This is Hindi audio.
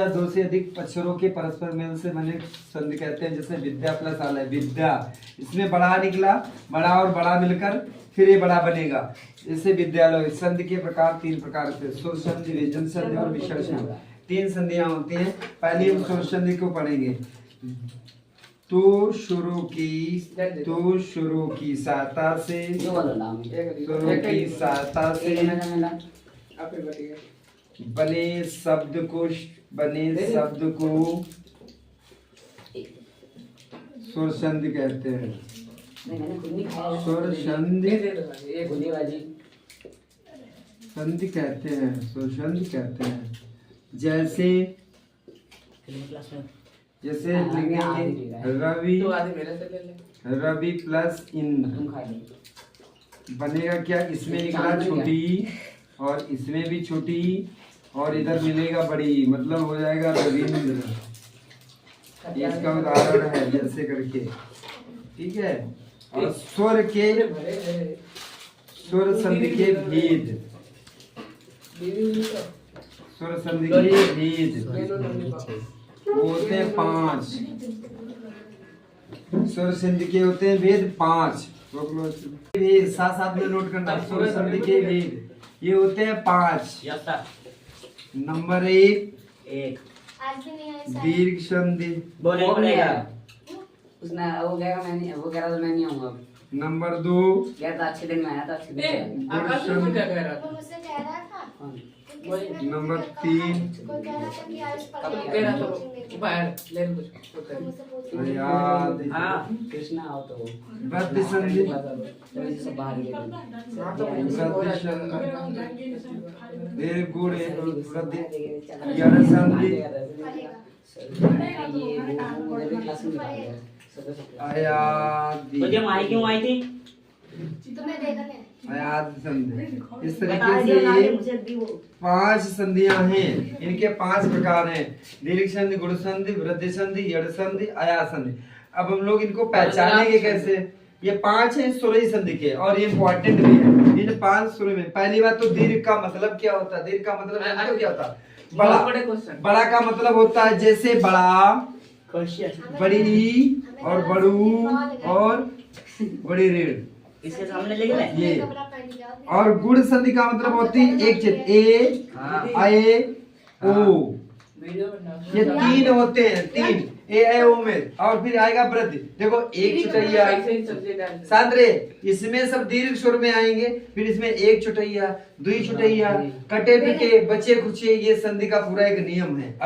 या दो से अधिक अक्षरों के परस्पर मेल से बने संधि कहते हैं। जैसे विद्या प्लस आलय, विद्या, इसमें बड़ा निकला, बड़ा और बड़ा मिलकर फिर ये बड़ा बनेगा। जैसे विद्यालय। संधि के प्रकार 3 प्रकार से, सुर संधि, व्यंजन संधि और विसर्ग संधि। 3 संधियां होती हैं। पहले हम सुर संधि को पढ़ेंगे। तू शुरू की सहायता से, शुरू की सहायता से बने शब्द को सुर संधि कहते हैं। सुर संधि कहते हैं, सुर संधि कहते हैं। जैसे लिखेंगे रवि प्लस इंद्र, बनेगा क्या? इसमें निकला छोटी और इसमें भी छोटी और इधर मिलेगा बड़ी, मतलब हो जाएगा रविंद्र। ये इसका उदाहरण है जैसे करके, ठीक है। और स्वर संधि के भेद, स्वर संधि के भेद होते हैं 5। स्वर संधि के होते हैं भेद 5। भेद साथ साथ में नोट करना। स्वर संधि के भेद ये होते हैं 5। नंबर 1 दीर्घ संधि, बोलना पड़ेगा उसने। वो कह रहा था मैं नहीं आऊंगा। नंबर 2 यार तो अच्छे दिन में आया था, अच्छे दिन में आकाश में क्या कह रहा था? नंबर 3 याद। कृष्णा आओ तो वृद्धि संधि, सब बाहर वेरी गुड। वृद्धि यड़ संधि, अयादि, क्यों आई थी? अयादि संधि। इस तरीके से ये 5 संधियां हैं। इनके 5 प्रकार हैं। दीर्घ संधि, गुण संधि, वृद्धि संधि, यड़ संधि, अया संधि। अब हम लोग इनको पहचानेंगे कैसे? ये 5 हैं सुरई संधि के और ये इंपॉर्टेंट भी है। इन 5 सुरई में पहली बात तो दीर्घ का मतलब क्या होता है? दीर्घ का मतलब क्या होता है? बड़ा। बड़ा का मतलब होता है जैसे बड़ा, बड़ी और बड़ू और बड़ी रेड़, इसके सामने लिख ले ये। और गुण संधि का मतलब होती है एक चित, ए, आए, ओ। ये 3 होते हैं, 3 ए, आई, ओ में। और फिर आएगा वृद्धि। देखो एक चुटैया सांद्रे, इसमें सब दीर्घ स्वर में आएंगे। फिर इसमें एक चुटैया, 2 चुटैया, कटे पिटे, बचे खुचे, ये संधि का पूरा एक नियम है।